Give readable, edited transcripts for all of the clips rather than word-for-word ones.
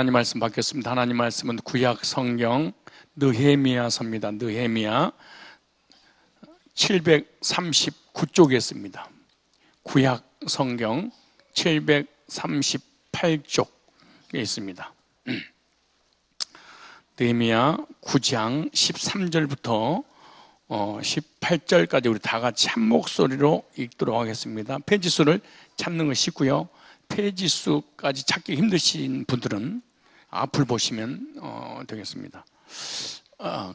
하나님 말씀 받겠습니다. 하나님 말씀은 구약 성경 느헤미야서입니다. 느헤미야 739쪽에 있습니다. 구약 성경 738쪽에 있습니다. 느헤미야 9장 13절부터 18절까지 우리 다 같이 한 목소리로 읽도록 하겠습니다. 페이지수를 찾는 거 쉽고요. 페이지수까지 찾기 힘드신 분들은 앞을 보시면 되겠습니다.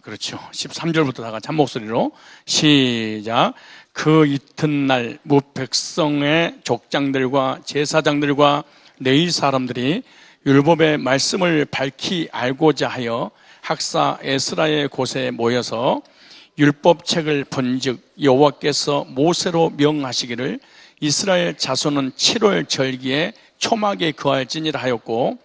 그렇죠. 13절부터 다 같이 한 목소리로 시작. 그 이튿날 무백성의 족장들과 제사장들과 레위 사람들이 율법의 말씀을 밝히 알고자 하여 학사 에스라의 곳에 모여서 율법책을 본즉 여호와께서 모세로 명하시기를 이스라엘 자손은 7월 절기에 초막에 거할지니라 하였고,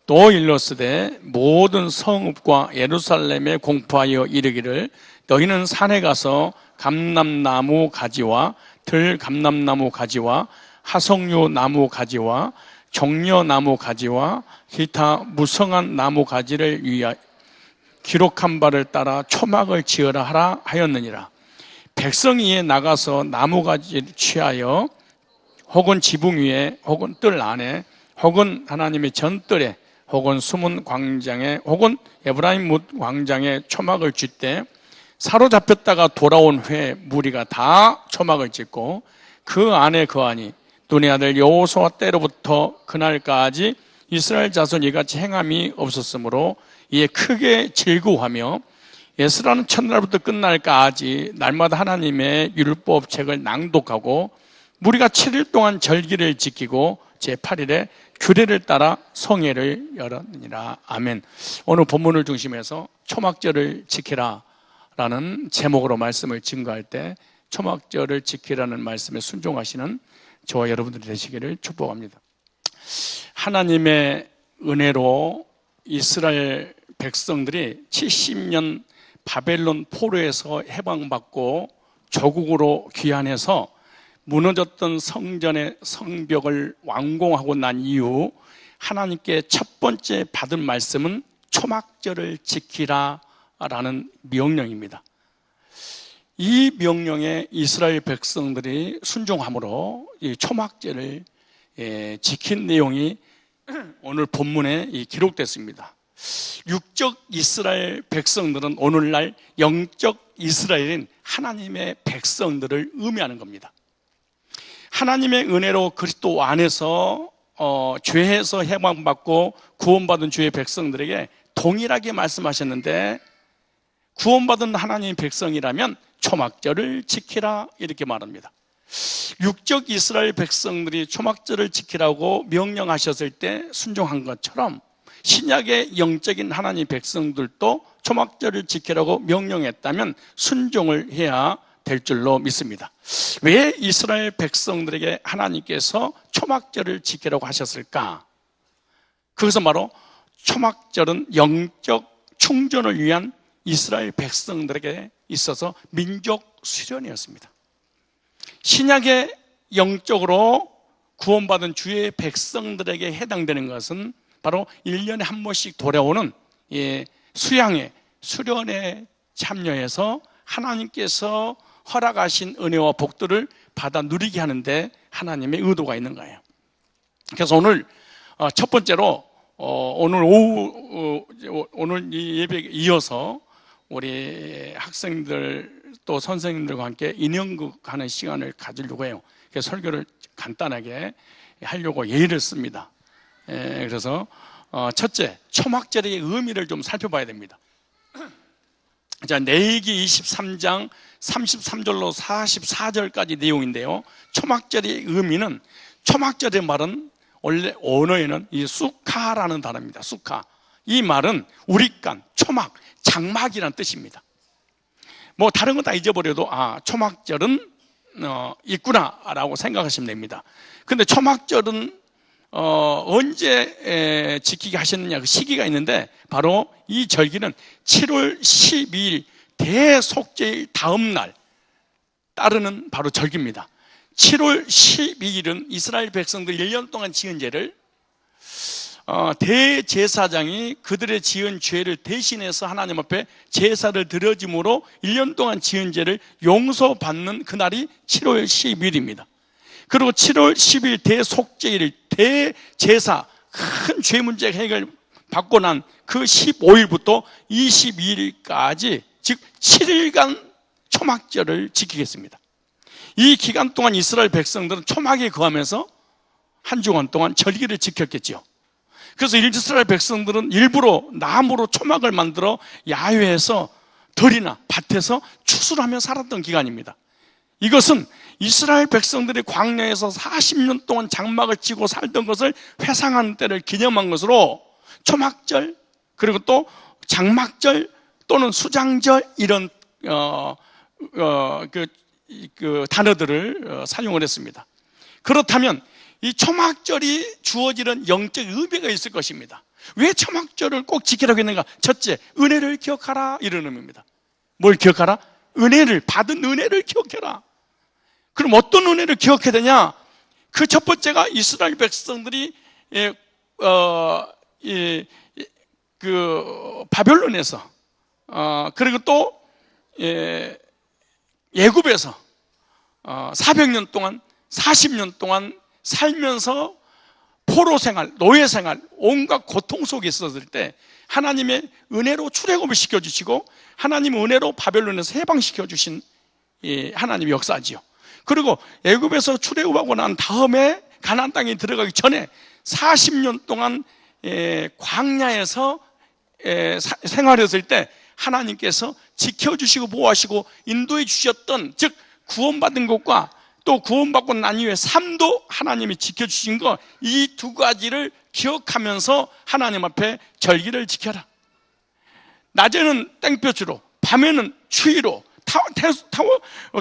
또 일렀으되 모든 성읍과 예루살렘에 공포하여 이르기를 너희는 산에 가서 감람나무 가지와 들감람나무 가지와 하석류 나무 가지와 종려나무 가지와 기타 무성한 나무 가지를 위하여 기록한 바를 따라 초막을 지어라 하라 하였느니라. 백성이 이에 나가서 나무가지를 취하여 혹은 지붕 위에 혹은 뜰 안에 혹은 하나님의 전뜰에 혹은 숨은 광장에 혹은 에브라임 뭇 광장에 초막을 쥐때 사로잡혔다가 돌아온 후에 무리가 다 초막을 짓고 그 안에 거하니 눈의 아들 여호수아 때로부터 그날까지 이스라엘 자손 이같이 행함이 없었으므로 이에 크게 즐거워하며 에스라는 첫날부터 끝날까지 날마다 하나님의 율법책을 낭독하고 무리가 7일 동안 절기를 지키고 제8일에 규례를 따라 성회를 열었느니라. 아멘. 오늘 본문을 중심해서 초막절을 지키라 라는 제목으로 말씀을 증거할 때 초막절을 지키라는 말씀에 순종하시는 저와 여러분들이 되시기를 축복합니다. 하나님의 은혜로 이스라엘 백성들이 70년 바벨론 포로에서 해방받고 조국으로 귀환해서 무너졌던 성전의 성벽을 완공하고 난 이후 하나님께 첫 번째 받은 말씀은 초막절을 지키라 라는 명령입니다. 이 명령에 이스라엘 백성들이 순종함으로 이 초막절을 지킨 내용이 오늘 본문에 기록됐습니다. 육적 이스라엘 백성들은 오늘날 영적 이스라엘인 하나님의 백성들을 의미하는 겁니다. 하나님의 은혜로 그리스도 안에서 죄에서 해방받고 구원받은 주의 백성들에게 동일하게 말씀하셨는데, 구원받은 하나님의 백성이라면 초막절을 지키라 이렇게 말합니다. 육적 이스라엘 백성들이 초막절을 지키라고 명령하셨을 때 순종한 것처럼 신약의 영적인 하나님 백성들도 초막절을 지키라고 명령했다면 순종을 해야 될 줄로 믿습니다. 왜 이스라엘 백성들에게 하나님께서 초막절을 지키라고 하셨을까? 그것은 바로 초막절은 영적 충전을 위한 이스라엘 백성들에게 있어서 민족 수련이었습니다. 신약의 영적으로 구원받은 주의 백성들에게 해당되는 것은 바로 1년에 한 번씩 돌아오는 수양회, 수련에 참여해서 하나님께서 허락하신 은혜와 복들을 받아 누리게 하는데 하나님의 의도가 있는 거예요. 그래서 오늘 첫 번째로 오늘 오후 오늘 이 예배에 이어서 우리 학생들 또 선생님들과 함께 인형극 하는 시간을 가지려고 해요. 그래서 설교를 간단하게 하려고 예의를 씁니다. 그래서 첫째, 초막절의 의미를 좀 살펴봐야 됩니다. 자, 레위기 23장 33절로 44절까지 내용인데요. 초막절의 의미는, 초막절의 말은 원래 언어에는 이 수카라는 단어입니다. 수카. 이 말은 우리간, 초막, 장막이라는 뜻입니다. 뭐 다른 건 다 잊어버려도 초막절은 있구나라고 생각하시면 됩니다. 근데 초막절은 언제 지키게 하셨느냐, 그 시기가 있는데 바로 이 절기는 7월 12일 대속죄일 다음 날 따르는 바로 절기입니다. 7월 12일은 이스라엘 백성들 1년 동안 지은 죄를 대제사장이 그들의 지은 죄를 대신해서 하나님 앞에 제사를 드려짐으로 1년 동안 지은 죄를 용서받는 그날이 7월 10일입니다. 그리고 7월 10일 대속죄일, 대제사, 큰 죄 문제 해결 받고 난 그 15일부터 22일까지, 즉 7일간 초막절을 지키겠습니다. 이 기간 동안 이스라엘 백성들은 초막에 거하면서 한 주간 동안 절기를 지켰겠죠. 그래서 이스라엘 백성들은 일부러 나무로 초막을 만들어 야외에서 들이나 밭에서 추수하며 살았던 기간입니다. 이것은 이스라엘 백성들이 광야에서 40년 동안 장막을 치고 살던 것을 회상하는 때를 기념한 것으로 초막절, 그리고 또 장막절 또는 수장절, 이런 단어들을 사용을 했습니다. 그렇다면 이 초막절이 주어지는 영적 의미가 있을 것입니다. 왜 초막절을 꼭 지키라고 했는가? 첫째, 은혜를 기억하라, 이런 의미입니다. 뭘 기억하라? 은혜를, 받은 은혜를 기억해라. 그럼 어떤 은혜를 기억해야 되냐? 그 첫 번째가 이스라엘 백성들이 바벨론에서 그리고 또 애굽에서 400년 동안, 40년 동안 살면서 포로 생활, 노예 생활, 온갖 고통 속에 있었을 때 하나님의 은혜로 출애굽을 시켜주시고 하나님의 은혜로 바벨론에서 해방시켜 주신 하나님의 역사지요. 그리고 애굽에서 출애굽하고 난 다음에 가나안 땅에 들어가기 전에 40년 동안 광야에서 생활했을 때 하나님께서 지켜주시고 보호하시고 인도해 주셨던, 즉 구원받은 것과 또 구원받고 난 이후에 삶도 하나님이 지켜주신 것, 이 두 가지를 기억하면서 하나님 앞에 절기를 지켜라. 낮에는 땡볕으로, 밤에는 추위로,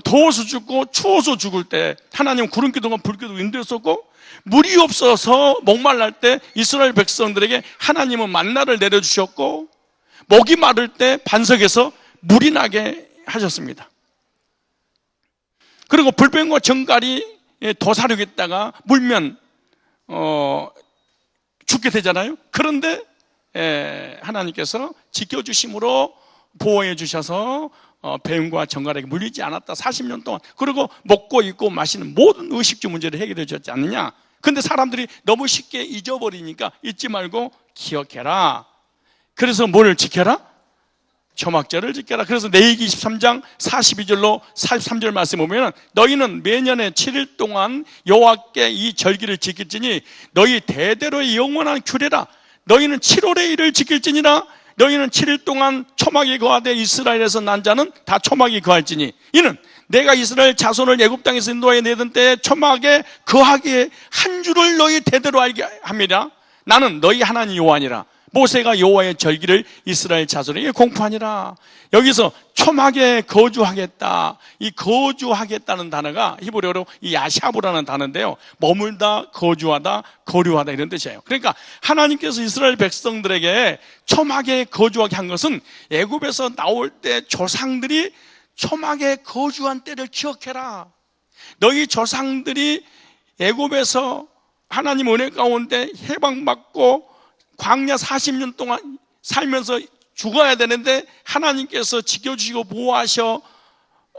더워서 죽고 추워서 죽을 때 하나님은 구름기둥과 불기둥 인도했었고, 물이 없어서 목말랄 때 이스라엘 백성들에게 하나님은 만나를 내려주셨고, 목이 마를 때 반석에서 물이 나게 하셨습니다. 그리고 불뱀과 정갈이 도사륙했다가 물면 죽게 되잖아요. 그런데 하나님께서 지켜주심으로 보호해 주셔서 뱀과 정갈에게 물리지 않았다. 40년 동안. 그리고 먹고 입고 마시는 모든 의식주 문제를 해결해 주셨지 않느냐. 근데 사람들이 너무 쉽게 잊어버리니까 잊지 말고 기억해라. 그래서 뭘 지켜라? 초막절을 지켜라. 그래서 레위기 23장 42절로 43절 말씀 보면, 너희는 매년에 7일 동안 여호와께 이 절기를 지킬지니 너희 대대로의 영원한 규례라. 너희는 7월의 일을 지킬지니라. 너희는 7일 동안 초막에 거하되 이스라엘에서 난 자는 다 초막에 거할지니 이는 내가 이스라엘 자손을 애굽 땅에서 인도하여 내던 때에 초막에 거하기에 한 주를 너희 대대로 알게 합니다. 나는 너희 하나님 여호와니라. 모세가 여호와의 절기를 이스라엘 자손에게 공포하니라. 여기서 초막에 거주하겠다, 이 거주하겠다는 단어가 히브리어로 이 야샤브라는 단어인데요, 머물다, 거주하다, 거류하다, 이런 뜻이에요. 그러니까 하나님께서 이스라엘 백성들에게 초막에 거주하게 한 것은 애굽에서 나올 때 조상들이 초막에 거주한 때를 기억해라. 너희 조상들이 애굽에서 하나님 은혜 가운데 해방받고 광야 40년 동안 살면서 죽어야 되는데 하나님께서 지켜주시고 보호하셔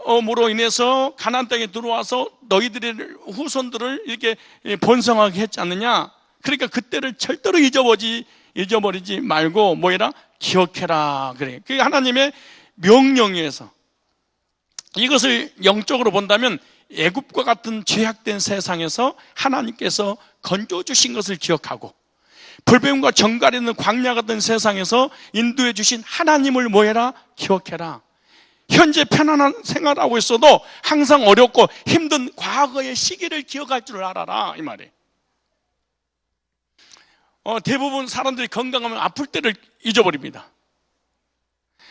으로 인해서 가나안 땅에 들어와서 너희들의 후손들을 이렇게 번성하게 했지 않느냐. 그러니까 그때를 절대로 잊어버리지 말고 뭐해라? 기억해라. 그래. 그게 하나님의 명령에서, 이것을 영적으로 본다면 애굽과 같은 죄악된 세상에서 하나님께서 건져주신 것을 기억하고, 불뱀과 정갈이 있는 광야 같은 세상에서 인도해 주신 하나님을 뭐해라? 기억해라. 현재 편안한 생활하고 있어도 항상 어렵고 힘든 과거의 시기를 기억할 줄 알아라, 이 말이에요. 대부분 사람들이 건강하면 아플 때를 잊어버립니다.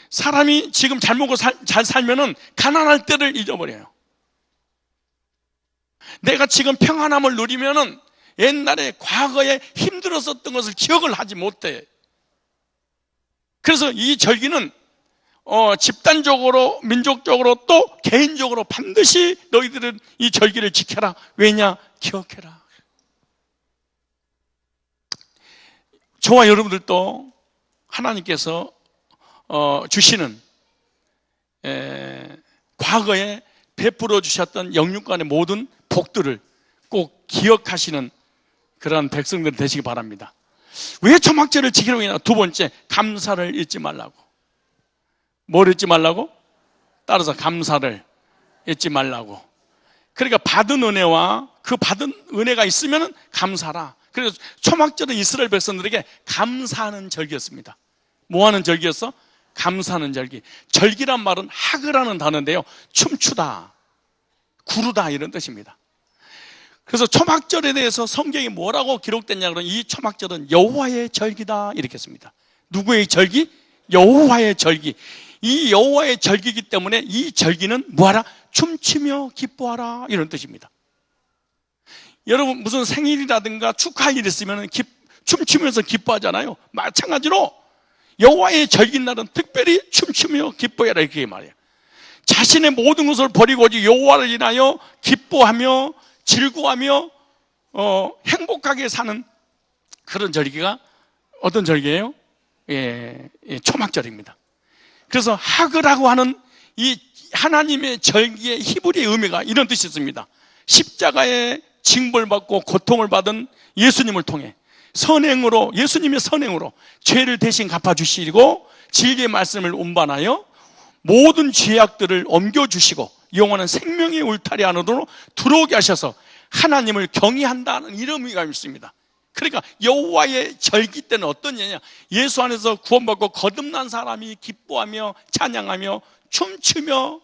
사람이 지금 잘 먹고 잘 살면은 가난할 때를 잊어버려요. 내가 지금 평안함을 누리면은 옛날에 과거에 힘들었었던 것을 기억을 하지 못해. 그래서 이 절기는 집단적으로, 민족적으로 또 개인적으로 반드시 너희들은 이 절기를 지켜라. 왜냐? 기억해라. 저와 여러분들도 하나님께서 주시는 과거에 베풀어 주셨던 영육간의 모든 복들을 꼭 기억하시는 그러한 백성들 되시기 바랍니다. 왜 초막절을 지키라고 했냐? 두 번째, 감사를 잊지 말라고. 뭘 잊지 말라고? 따라서 감사를 잊지 말라고. 그러니까 받은 은혜와 그 받은 은혜가 있으면 감사라. 그래서 초막절은 이스라엘 백성들에게 감사하는 절기였습니다. 뭐 하는 절기였어? 감사하는 절기. 절기란 말은 하그라는 단어인데요, 춤추다, 구르다 이런 뜻입니다. 그래서 초막절에 대해서 성경이 뭐라고 기록됐냐 그러면 이 초막절은 여호와의 절기다 이렇게 했습니다. 누구의 절기? 여호와의 절기. 이 여호와의 절기이기 때문에 이 절기는 뭐하라? 춤추며 기뻐하라 이런 뜻입니다. 여러분 무슨 생일이라든가 축하일 있으면 춤추면서 기뻐하잖아요. 마찬가지로 여호와의 절기인 날은 특별히 춤추며 기뻐해라 이렇게 말해요. 자신의 모든 것을 버리고 오직 여호와를 인하여 기뻐하며 즐거워하며 행복하게 사는 그런 절기가 어떤 절기예요? 초막절입니다. 그래서 하그라고 하는 이 하나님의 절기의 히브리 의미가 이런 뜻이 있습니다. 십자가의 징벌받고 고통을 받은 예수님을 통해 선행으로, 예수님의 선행으로 죄를 대신 갚아주시고 진리의 말씀을 운반하여 모든 죄악들을 옮겨주시고 영원한 생명의 울타리 안으로 들어오게 하셔서 하나님을 경외한다는 이런 의미가 있습니다. 그러니까 여호와의 절기 때는 어떤 예냐? 예수 안에서 구원받고 거듭난 사람이 기뻐하며 찬양하며 춤추며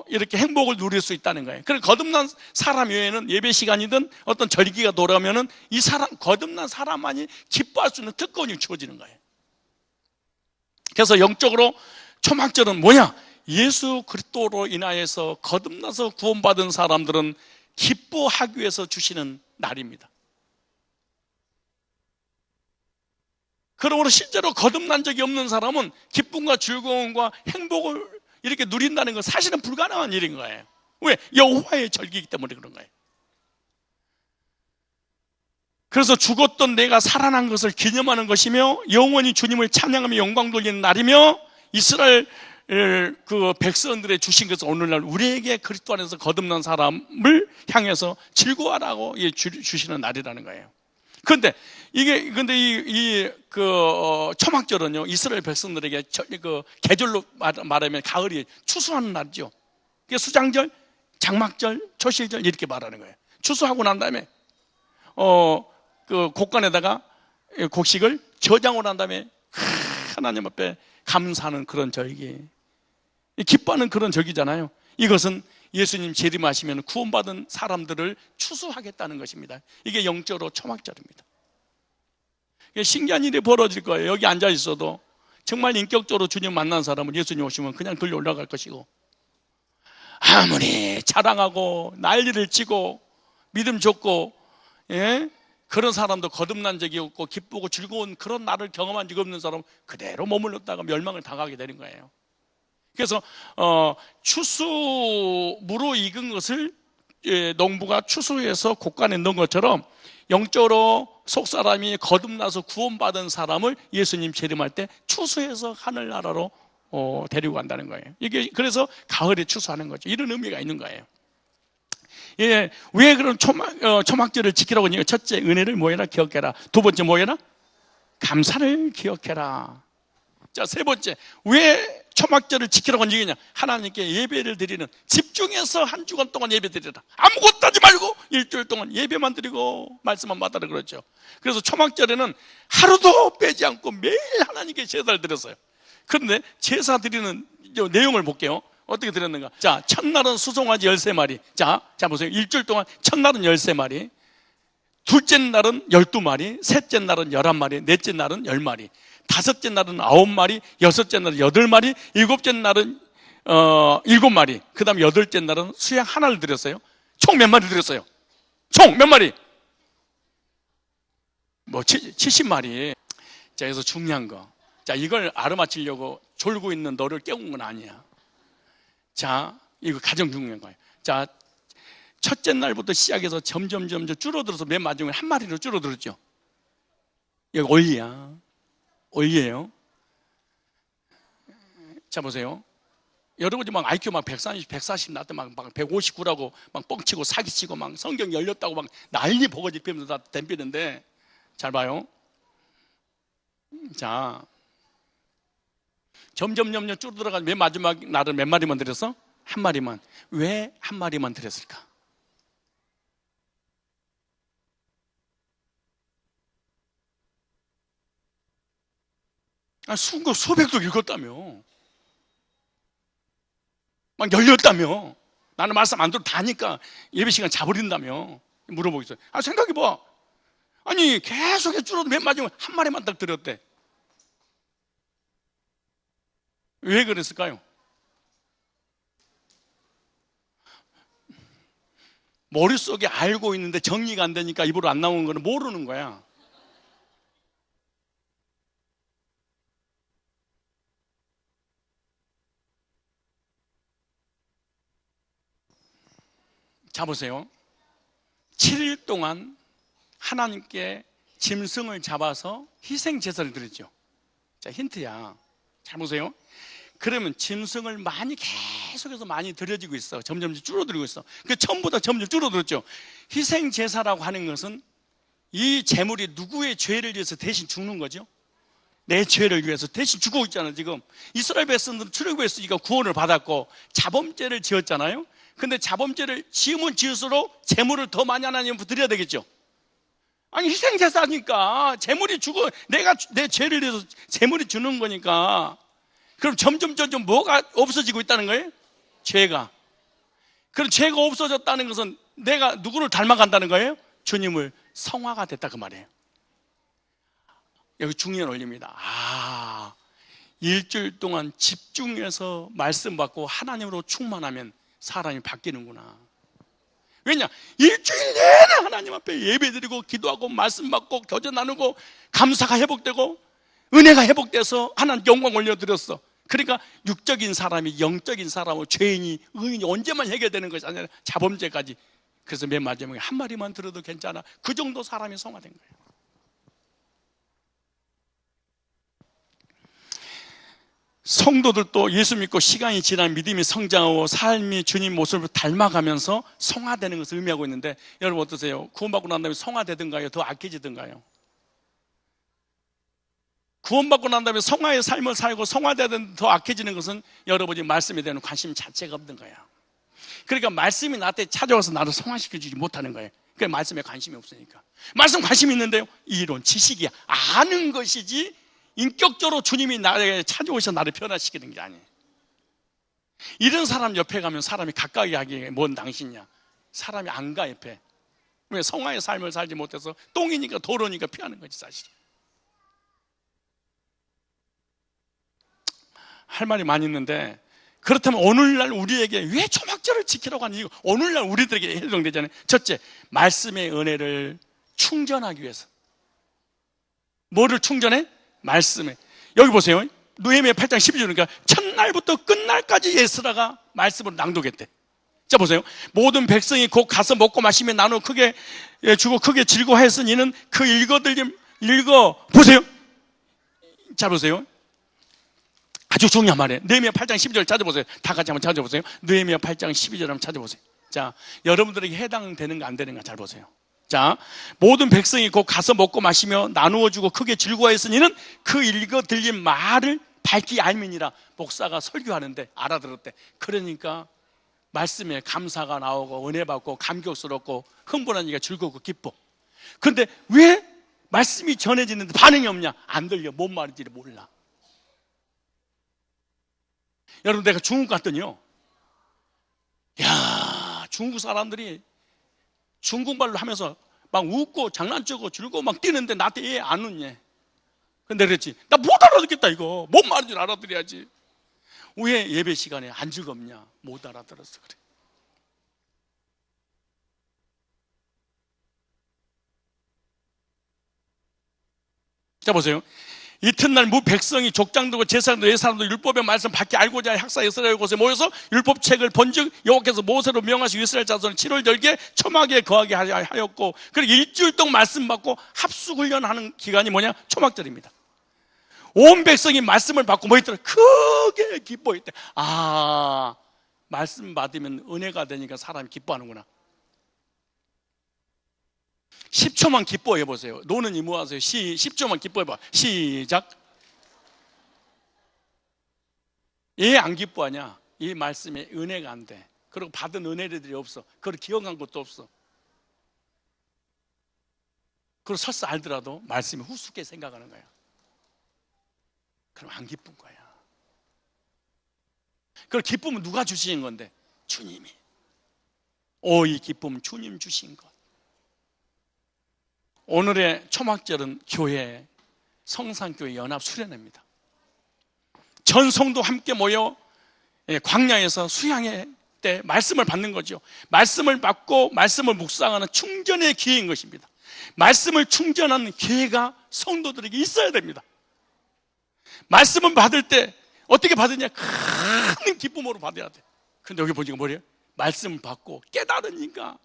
이렇게 행복을 누릴 수 있다는 거예요. 그래서 거듭난 사람 외에는 예배 시간이든 어떤 절기가 돌아오면은 이 사람, 거듭난 사람만이 기뻐할 수 있는 특권이 주어지는 거예요. 그래서 영적으로 초막절은 뭐냐? 예수 그리스도로 인하여서 거듭나서 구원받은 사람들은 기뻐하기 위해서 주시는 날입니다. 그러므로 실제로 거듭난 적이 없는 사람은 기쁨과 즐거움과 행복을 이렇게 누린다는 건 사실은 불가능한 일인 거예요. 왜? 여호와의 절기이기 때문에 그런 거예요. 그래서 죽었던 내가 살아난 것을 기념하는 것이며 영원히 주님을 찬양하며 영광 돌리는 날이며 이스라엘 그 백성들의 주신 것을 오늘날 우리에게 그리스도 안에서 거듭난 사람을 향해서 즐거워하라고 주시는 날이라는 거예요. 근데 초막절은요, 이스라엘 백성들에게 계절로 말하면 가을이 추수하는 날이죠. 그게 수장절, 장막절, 초실절 이렇게 말하는 거예요. 추수하고 난 다음에 곡간에다가 곡식을 저장하고 난 다음에 하나님 앞에 감사하는 그런 절기, 기뻐하는 그런 절기잖아요. 이것은 예수님 재림하시면 구원받은 사람들을 추수하겠다는 것입니다. 이게 영적으로 초막절입니다. 신기한 일이 벌어질 거예요. 여기 앉아 있어도 정말 인격적으로 주님 만난 사람은 예수님 오시면 그냥 들려 올라갈 것이고, 아무리 자랑하고 난리를 치고 믿음 좋고 그런 사람도 거듭난 적이 없고 기쁘고 즐거운 그런 날을 경험한 적이 없는 사람은 그대로 머물렀다가 멸망을 당하게 되는 거예요. 그래서 추수무로 익은 것을 농부가 추수해서 곡간에 넣은 것처럼 영적으로 속사람이 거듭나서 구원받은 사람을 예수님 재림할 때 추수해서 하늘나라로 데리고 간다는 거예요. 이게 그래서 가을에 추수하는 거죠. 이런 의미가 있는 거예요. 왜 그런 초막절을 지키라고 하니까 첫째, 은혜를 뭐해라? 기억해라. 두 번째 뭐해라? 감사를 기억해라. 자, 세 번째, 왜 초막절을 지키라고 하느냐? 하나님께 예배를 드리는, 집중해서 한 주간 동안 예배 드리라. 아무것도 하지 말고 일주일 동안 예배만 드리고 말씀만 받아라 그랬죠. 그래서 초막절에는 하루도 빼지 않고 매일 하나님께 제사를 드렸어요. 그런데 제사 드리는 내용을 볼게요. 어떻게 드렸는가? 자, 첫날은 수송아지 13마리. 자 보세요. 일주일 동안 첫날은 13마리, 둘째 날은 12마리, 셋째 날은 11마리, 넷째 날은 10마리, 다섯째 날은 9마리, 여섯째 날은 8마리, 일곱째 날은 7마리, 그 다음 여덟째 날은 수양 하나를 드렸어요. 총 몇 마리 드렸어요? 총 몇 마리? 70마리. 자, 여기서 중요한 거. 자, 이걸 알아맞히려고 졸고 있는 너를 깨운 건 아니야. 자, 이거 가장 중요한 거예요. 자, 첫째 날부터 시작해서 점점 줄어들어서 맨 마지막에 한 마리로 줄어들었죠. 여기 올리야. 올리예요. 자, 보세요. 여러분이 막 IQ 막 130, 140 나한테 막 159라고 막 뻥치고 사기치고 막 성경 열렸다고 막 난리 버거지 피면서 다 댐비는데, 잘 봐요. 자, 점점 줄어들어가지고 맨 마지막 날은 몇 마리만 드렸어? 한 마리만. 왜 한 마리만 드렸을까? 순거 수백도 읽었다며. 막 열렸다며. 나는 말씀 안 들어도 다니까 예배 시간 잡으린다며. 물어보겠어요. 생각해봐. 아니, 계속 줄어도 맨 마지막에 한 마리만 딱 드렸대. 왜 그랬을까요? 머릿속에 알고 있는데 정리가 안 되니까 입으로 안 나오는 거는 모르는 거야. 자, 보세요. 7일 동안 하나님께 짐승을 잡아서 희생제사를 드렸죠. 자, 힌트야. 잘 보세요. 그러면 짐승을 계속해서 많이 드려지고 있어. 점점 줄어들고 있어. 그 처음보다 점점 줄어들었죠. 희생제사라고 하는 것은 이 제물이 누구의 죄를 위해서 대신 죽는 거죠? 내 죄를 위해서 대신 죽고 있잖아요. 지금 이스라엘 백성들은 출애굽했으니까 구원을 받았고 자범죄를 지었잖아요. 근데 자범죄를 지으면 지을수록 제물을 더 많이 하나님께 드려야 되겠죠. 아니, 희생제사니까 제물이 죽어, 내가 내 죄를 위해서 제물이 주는 거니까. 그럼 점점 뭐가 없어지고 있다는 거예요? 죄가. 그럼 죄가 없어졌다는 것은 내가 누구를 닮아간다는 거예요? 주님을 성화가 됐다, 그 말이에요. 여기 중요한 원리입니다. 일주일 동안 집중해서 말씀 받고 하나님으로 충만하면 사람이 바뀌는구나. 왜냐? 일주일 내내 하나님 앞에 예배드리고 기도하고 말씀 받고 교제 나누고 감사가 회복되고 은혜가 회복돼서 하나님 영광 올려드렸어. 그러니까 육적인 사람이 영적인 사람으로 죄인이 의인이 언제만 해결되는 것이 아니라 자범죄까지. 그래서 맨 마지막에 한 마리만 들어도 괜찮아. 그 정도 사람이 성화된 거예요. 성도들도 예수 믿고 시간이 지나면 믿음이 성장하고 삶이 주님 모습을 닮아가면서 성화되는 것을 의미하고 있는데, 여러분 어떠세요? 구원받고 난 다음에 성화되든가요? 더 악해지든가요? 구원받고 난 다음에 성화의 삶을 살고 성화되든 더 악해지는 것은 여러분이 말씀에 대한 관심 자체가 없는 거야. 그러니까 말씀이 나한테 찾아와서 나를 성화시켜주지 못하는 거예요. 그러니까 말씀에 관심이 없으니까. 말씀 관심이 있는데요, 이론, 지식이야. 아는 것이지 인격적으로 주님이 나에게 찾아오셔서 나를 변화시키는 게 아니에요. 이런 사람 옆에 가면 사람이 가까이 하기에 뭔 당신이냐? 사람이 안 가, 옆에. 왜? 성화의 삶을 살지 못해서 똥이니까 도로니까 피하는 거지, 사실. 할 말이 많이 있는데, 그렇다면 오늘날 우리에게 왜 초막절을 지키라고 하는 이유, 오늘날 우리들에게 해당되잖아요. 첫째, 말씀의 은혜를 충전하기 위해서. 뭐를 충전해? 말씀에. 여기 보세요. 느헤미야 8장 12절이니까 첫날부터 끝날까지 에스라가 말씀을 낭독했대. 자, 보세요. 모든 백성이 곧 가서 먹고 마시며 나누어 크게 주고 크게 즐거워했으니 이는 그 보세요. 자, 보세요. 아주 중요한 말이에요. 느헤미야 8장 12절 찾아보세요. 다 같이 한번 찾아보세요. 느헤미야 8장 12절 한번 찾아보세요. 자, 여러분들에게 해당되는가 안 되는가 잘 보세요. 자, 모든 백성이 곧 가서 먹고 마시며 나누어주고 크게 즐거워했으니는 그 읽어 들린 말을 밝히 알미니라. 목사가 설교하는데 알아들었대. 그러니까 말씀에 감사가 나오고 은혜 받고 감격스럽고 흥분하니까 즐겁고 기뻐. 그런데 왜 말씀이 전해지는데 반응이 없냐? 안 들려. 뭔 말인지를 몰라. 여러분, 내가 중국 갔더니요, 야, 중국 사람들이 중국말로 하면서 막 웃고 장난치고 즐거워 막 뛰는데 나한테 얘 안 웃냐. 근데 그랬지, 나 못 알아듣겠다. 이거 뭔 말인지 알아들어야지. 왜 예배 시간에 안 즐겁냐? 못 알아들었어. 그래. 자, 보세요. 이튿날 무 백성이 족장들과 제사장들 네 사람도 율법의 말씀 받게 알고자 학사 이스라엘 곳에 모여서 율법책을 본즉 여호와께서 모세로 명하시고 이스라엘 자손을 7월 절기에 초막에 거하게 하였고, 그리고 일주일 동안 말씀 받고 합숙훈련하는 기간이 뭐냐? 초막절입니다. 온 백성이 말씀을 받고 뭐 했더라? 크게 기뻐했대. 아, 말씀 받으면 은혜가 되니까 사람이 기뻐하는구나. 10초만 기뻐해 보세요. 노는 이모하세요. 10초만 기뻐해 봐. 시작. 왜 안 기뻐하냐? 이 말씀에 은혜가 안 돼. 그리고 받은 은혜들이 없어. 그걸 기억한 것도 없어. 그리고 설사 알더라도 말씀이 후숙해 생각하는 거야. 그럼 안 기쁜 거야. 그걸 기쁨은 누가 주시는 건데? 주님이. 이 기쁨은 주님 주신 것. 오늘의 초막절은 교회, 성산교회 연합 수련회입니다. 전 성도 함께 모여 광야에서 수양회 때 말씀을 받는 거죠. 말씀을 받고 말씀을 묵상하는 충전의 기회인 것입니다. 말씀을 충전하는 기회가 성도들에게 있어야 됩니다. 말씀을 받을 때 어떻게 받으냐? 큰 기쁨으로 받아야 돼. 근데 여기 보니까 뭐래요? 말씀을 받고 깨달으니까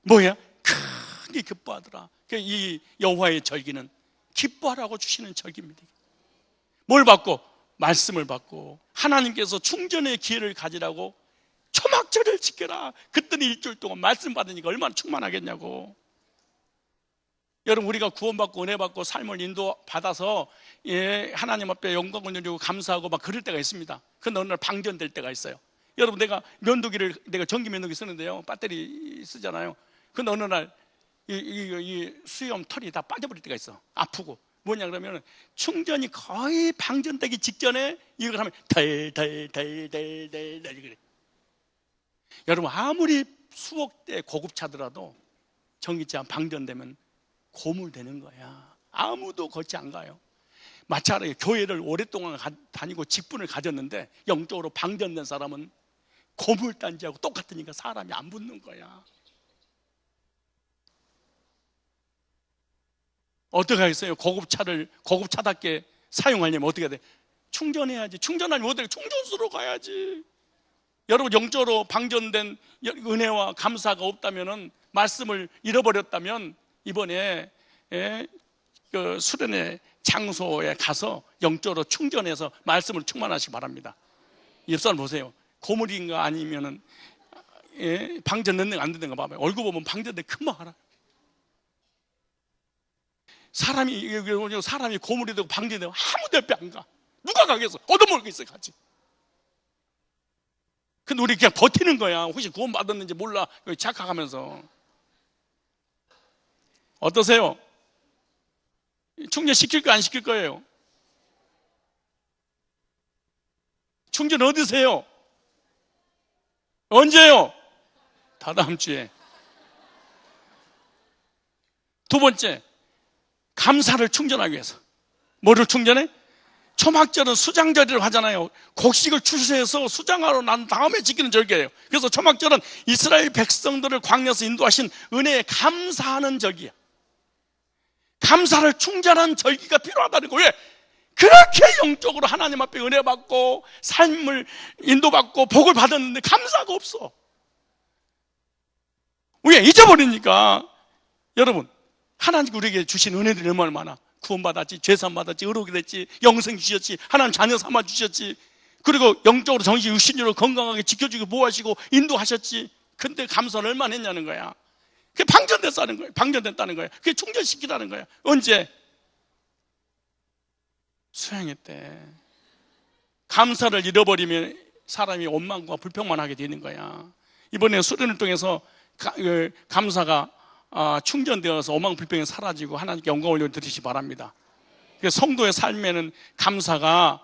뭐야? 크게 기뻐하더라. 이 여호와의 절기는 기뻐하라고 주시는 절기입니다. 뭘 받고? 말씀을 받고 하나님께서 충전의 기회를 가지라고 초막절을 지켜라. 그때는 일주일 동안 말씀 받으니까 얼마나 충만하겠냐고. 여러분, 우리가 구원받고 은혜 받고 삶을 인도받아서 하나님 앞에 영광을 드리고 감사하고 막 그럴 때가 있습니다. 그런데 어느 날 방전될 때가 있어요. 여러분, 내가 전기 면도기 쓰는데요, 배터리 쓰잖아요. 그런데 어느 날 이 수염 털이 다 빠져버릴 때가 있어. 아프고. 뭐냐 그러면 충전이 거의 방전되기 직전에 이걸 하면 덜 그래. 여러분, 아무리 수억 대 고급차더라도 전기차 방전되면 고물되는 거야. 아무도 거치 안 가요. 마찬가지로 교회를 오랫동안 다니고 직분을 가졌는데 영적으로 방전된 사람은 고물단지하고 똑같으니까 사람이 안 붙는 거야. 어떻게 하겠어요? 고급차답게 사용하려면 어떻게 해야 돼? 충전해야지. 충전하려면 어떻게? 충전소로 가야지. 여러분, 영적으로 방전된 은혜와 감사가 없다면, 말씀을 잃어버렸다면 이번에 그 수련회 장소에 가서 영적으로 충전해서 말씀을 충만하시기 바랍니다. 옆 사람 보세요. 고물인가 아니면은 방전됐는가 안 됐는가 봐봐요. 얼굴 보면 방전된 금방 알아. 사람이 고물이 되고 방전이 되고 아무도 옆에 안 가. 누가 가겠어? 얻어먹겠어 같이. 근데 우리 그냥 버티는 거야. 혹시 구원 받았는지 몰라 착각하면서. 어떠세요? 충전시킬 거 안 시킬 거예요? 충전 어디세요? 언제요? 다다음 주에. 두 번째, 감사를 충전하기 위해서. 뭐를 충전해? 초막절은 수장절이라고 하잖아요. 곡식을 출세해서 수장하러 난 다음에 지키는 절기예요. 그래서 초막절은 이스라엘 백성들을 광야에서 인도하신 은혜에 감사하는 절기야. 감사를 충전한 절기가 필요하다는 거예요. 왜? 그렇게 영적으로 하나님 앞에 은혜 받고 삶을 인도받고 복을 받았는데 감사가 없어. 왜? 잊어버리니까. 여러분, 하나님께 우리에게 주신 은혜들이 얼마나 많아. 구원받았지, 죄산받았지, 의롭게 됐지, 영생 주셨지, 하나님 자녀 삼아 주셨지, 그리고 영적으로 정신 육신으로 건강하게 지켜주고 보호하시고 인도하셨지. 근데 감사를 얼마나 했냐는 거야. 그게 방전됐다는 거야. 방전됐다는 거야. 그게 충전시키라는 거야. 언제? 수양회 때. 감사를 잃어버리면 사람이 원망과 불평만 하게 되는 거야. 이번에 수련을 통해서 감사가 충전되어서 오망 불평이 사라지고 하나님께 영광 올려드리시기 바랍니다. 성도의 삶에는 감사가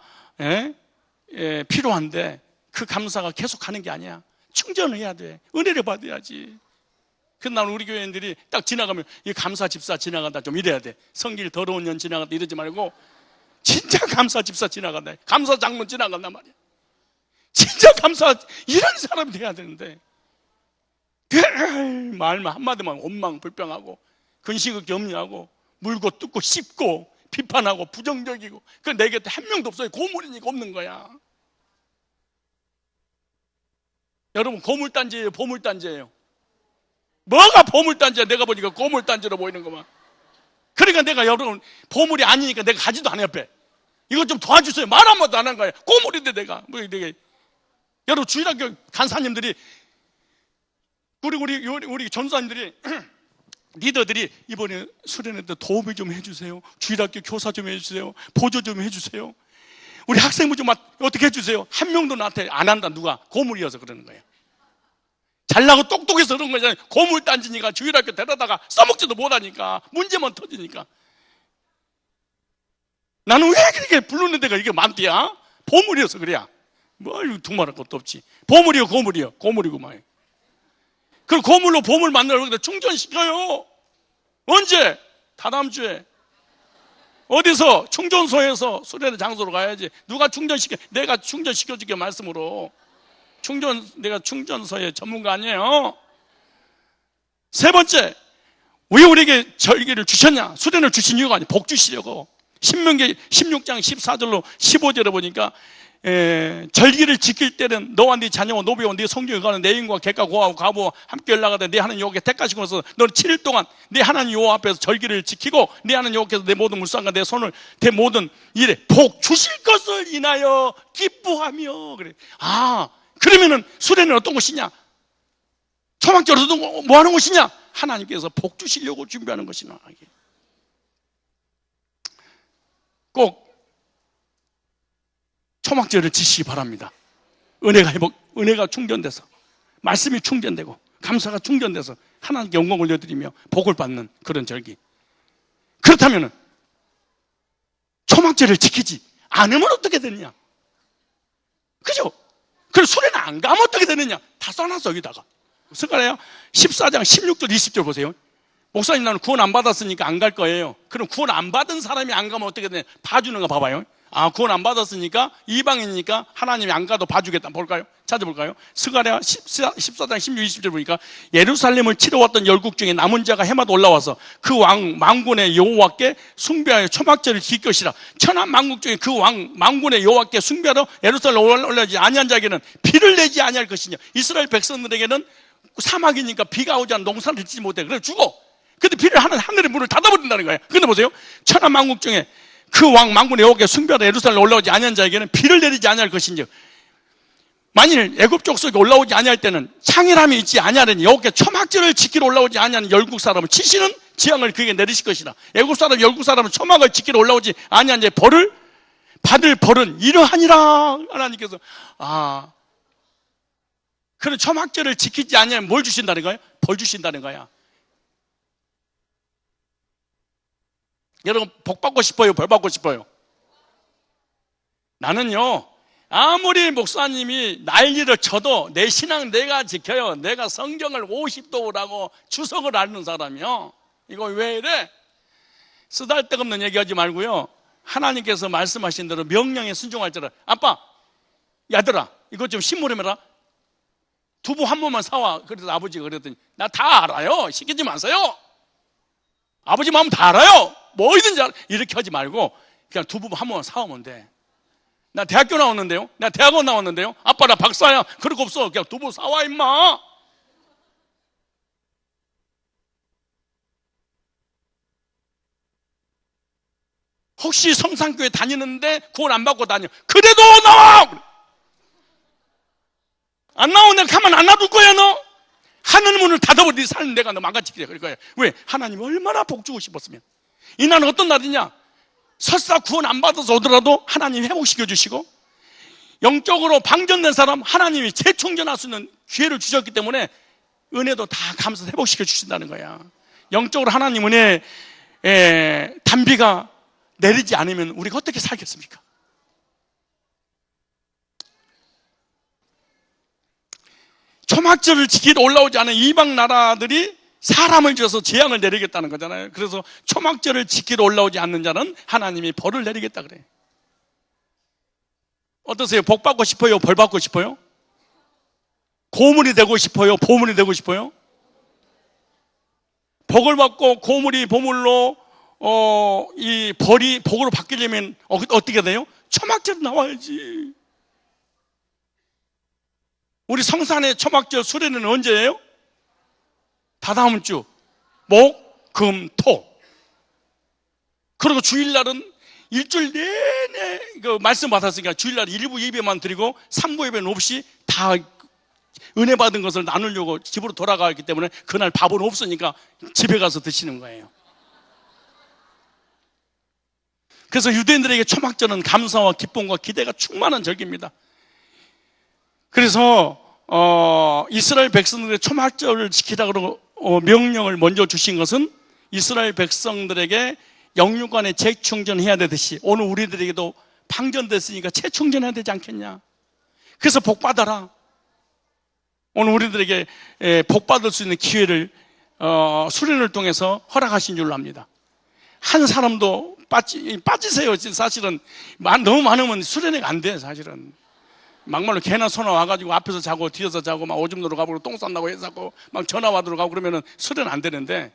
필요한데 그 감사가 계속 하는 게 아니야. 충전을 해야 돼. 은혜를 받아야지. 그래서 나는 우리 교회인들이 딱 지나가면 이 감사 집사 지나간다 좀 이래야 돼. 성길 더러운 년 지나간다 이러지 말고 진짜 감사 집사 지나간다, 감사 장로님 지나간단 말이야. 진짜 감사 이런 사람이 돼야 되는데 말만 한마디만 원망 불평하고 근심을 염려하고 물고 뜯고 씹고 비판하고 부정적이고, 그 내 곁에 한 명도 없어요. 고물이니까 없는 거야. 여러분, 고물단지예요, 보물단지예요? 뭐가 보물단지야? 내가 보니까 고물단지로 보이는 거만. 그러니까 내가 여러분, 보물이 아니니까 내가 가지도 않아. 옆에 이거 좀 도와주세요. 말 한마디도 안 한 거야. 고물인데 내가 뭐 되게. 여러분, 주일학교 간사님들이, 우리 전사님들이 리더들이 이번에 수련회 때 도움을 좀 해주세요. 주일학교 교사 좀 해주세요. 보조 좀 해주세요. 우리 학생부 좀 어떻게 해주세요. 한 명도 나한테 안 한다. 누가? 고물이어서 그러는 거예요. 잘나고 똑똑해서 그런 거잖아요. 고물단지니까 주일학교 데려다가 써먹지도 못하니까, 문제만 터지니까. 나는 왜 그렇게 부르는 데가 이게 많대야? 보물이어서 그래야. 뭘 두말할 것도 없지. 보물이요, 고물이요. 고물이구만. 그럼 고물로 보물 만들어 여기다 충전시켜요. 언제? 다다음 주에. 어디서? 충전소에서 수련회 장소로 가야지. 누가 충전시켜? 내가 충전시켜줄게, 말씀으로. 내가 충전소의 전문가 아니에요. 세 번째, 왜 우리에게 절기를 주셨냐? 수련을 주신 이유가 아니에요. 복 주시려고. 신명기 16장 14절로 15절에 보니까 절기를 지킬 때는 너와 네 자녀와 노비와 네 성중에 가는 내 인과 객과 고아와 과부와 함께 연락하되 네 하나님 여호와께 택하시고서 너는 7일 동안 네 하나님 여호와 앞에서 절기를 지키고 네 하나님 여호와께서 내 모든 물상과 내 손을 내 모든 일에 복 주실 것을 인하여 기뻐하며. 그래. 그러면은 수련은 어떤 것이냐? 초막절은 뭐 하는 것이냐? 하나님께서 복 주시려고 준비하는 것이나. 꼭 초막절을 지시기 바랍니다. 은혜가 충전돼서, 말씀이 충전되고, 감사가 충전돼서 하나님께 영광을 올려드리며 복을 받는 그런 절기. 그렇다면 초막절을 지키지 않으면 어떻게 되느냐? 그죠? 그럼 수련회 안 가면 어떻게 되느냐? 다 써놨어, 여기다가. 스가랴 14장 16절 20절 보세요. 목사님, 나는 구원 안 받았으니까 안 갈 거예요. 그럼 구원 안 받은 사람이 안 가면 어떻게 되냐? 봐주는 거 봐봐요. 구원 안 받았으니까, 이방이니까 하나님이 안 가도 봐주겠다. 볼까요? 찾아볼까요? 스가랴 14장 16, 20절 보니까 예루살렘을 치러왔던 열국 중에 남은 자가 해마다 올라와서 그 망군의 여호와께 숭배하여 초막절을 지킬 것이라. 천한 만국 중에 그 망군의 여호와께 숭배하러 예루살렘 올라오지 아니한 자에게는 비를 내지 아니할 것이냐. 이스라엘 백성들에게는 사막이니까 비가 오지 않아 농사를 짓지 못해. 그래서 죽어. 근데 비를 하늘의 문을 닫아버린다는 거예요. 근데 보세요. 천한 만국 중에 그 망군의 여호와께 숭배하러 예루살렘 올라오지 아니한 자에게는 비를 내리지 아니할 것인지. 만일 애굽 족속에 올라오지 아니할 때는 창일함이 있지 아니하려니 여호와께 초막절을 지키러 올라오지 아니하는 열국 사람을 치시는 재앙을 그에게 내리실 것이다. 애굽 사람, 열국 사람은 초막을 지키러 올라오지 아니한 자의 벌을 받을 벌은 이러하니라. 하나님께서 그런 초막절을 지키지 아니하면 뭘 주신다는 거예요? 벌 주신다는 거야. 여러분, 복 받고 싶어요? 벌 받고 싶어요? 나는요, 아무리 목사님이 난리를 쳐도 내 신앙 내가 지켜요. 내가 성경을 50도라고 주석을 앓는 사람이요. 이거 왜 이래? 쓰잘데없는 얘기하지 말고요. 하나님께서 말씀하신 대로 명령에 순종할지라. 아빠, 야들아, 이거 좀 신물해라. 두부 한 번만 사와. 그래서 아버지가 그랬더니, 나 다 알아요. 시키지 마세요. 아버지 마음 다 알아요. 뭐이든지 이렇게 하지 말고 그냥 두부 한 번만 사오면 돼. 나 대학교 나왔는데요. 나 대학원 나왔는데요. 아빠 나 박사야. 그럴 거 없어. 그냥 두부 사와 임마. 혹시 성산교회 다니는데 구원 안 받고 다녀. 그래도 나와. 안 나오면 내가 가만 안 놔둘 거야 너. 하늘 문을 닫아버리니 삶 내가 너 망가지게 그럴 거야. 왜? 하나님 얼마나 복 주고 싶었으면. 이 날은 어떤 날이냐? 설사 구원 안 받아서 오더라도 하나님이 회복시켜 주시고, 영적으로 방전된 사람 하나님이 재충전할 수 있는 기회를 주셨기 때문에 은혜도 다 감사해서 회복시켜 주신다는 거야. 영적으로 하나님 은혜의 단비가 내리지 않으면 우리가 어떻게 살겠습니까? 초막절을 지키러 올라오지 않은 이방 나라들이 사람을 지어서 재앙을 내리겠다는 거잖아요. 그래서 초막절을 지키러 올라오지 않는 자는 하나님이 벌을 내리겠다 그래요. 어떠세요? 복 받고 싶어요? 벌 받고 싶어요? 고물이 되고 싶어요? 보물이 되고 싶어요? 복을 받고 고물이 보물로 이 벌이 복으로 바뀌려면 어떻게 돼요? 초막절 나와야지. 우리 성산의 초막절 수련회는 언제예요? 다다음 주 목, 금, 토. 그리고 주일날은 일주일 내내 말씀 받았으니까 주일날 1부 예배만 드리고 3부 예배는 없이 다 은혜 받은 것을 나누려고 집으로 돌아가기 때문에 그날 밥은 없으니까 집에 가서 드시는 거예요. 그래서 유대인들에게 초막절은 감사와 기쁨과 기대가 충만한 절기입니다. 그래서 이스라엘 백성들의 초막절을 지키라고 명령을 먼저 주신 것은 이스라엘 백성들에게 영육간에 재충전해야 되듯이 오늘 우리들에게도 방전됐으니까 재충전해야 되지 않겠냐. 그래서 복 받아라. 오늘 우리들에게 복 받을 수 있는 기회를 수련을 통해서 허락하신 줄로 압니다. 한 사람도 빠지세요. 사실은 너무 많으면 수련회가 안 돼. 사실은 막말로 개나 소나 와가지고 앞에서 자고 뒤에서 자고 막 오줌 누러 가고 똥 싼다고 해서 막 전화 받으러 가고 그러면은 수련 안 되는데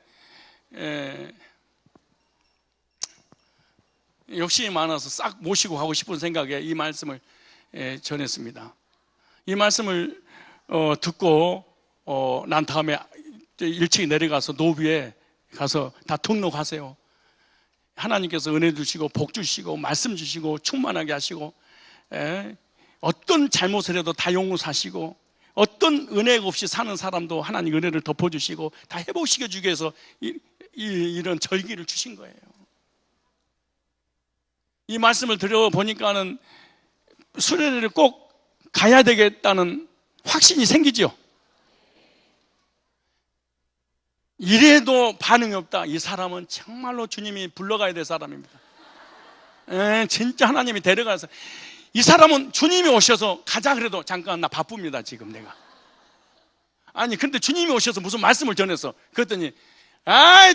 욕심이 많아서 싹 모시고 가고 싶은 생각에 이 말씀을 전했습니다. 이 말씀을 듣고 난 다음에 일찍 내려가서 노비에 가서 다 등록하세요. 하나님께서 은혜 주시고 복 주시고 말씀 주시고 충만하게 하시고 어떤 잘못을 해도 다 용서하시고 어떤 은혜가 없이 사는 사람도 하나님 은혜를 덮어주시고 다 회복시켜 주기 위해서 이런 절기를 주신 거예요. 이 말씀을 들어보니까는 수련회를 꼭 가야 되겠다는 확신이 생기죠. 이래도 반응이 없다. 이 사람은 정말로 주님이 불러가야 될 사람입니다. 진짜 하나님이 데려가서 이 사람은 주님이 오셔서 가자 그래도 잠깐 나 바쁩니다 지금 내가. 아니 근데 주님이 오셔서 무슨 말씀을 전했어. 그랬더니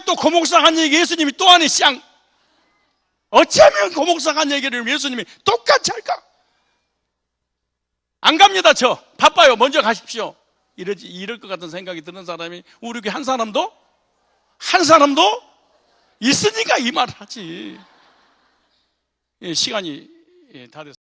또 고목사 한 얘기 예수님이 또 하네 쌍. 어쩌면 고목사 한 얘기를 예수님이 똑같이 할까? 안 갑니다 저 바빠요 먼저 가십시오. 이럴 것 같은 생각이 드는 사람이 우리 교회 한 사람도 있으니까 이 말을 하지. 시간이 다 됐습니다.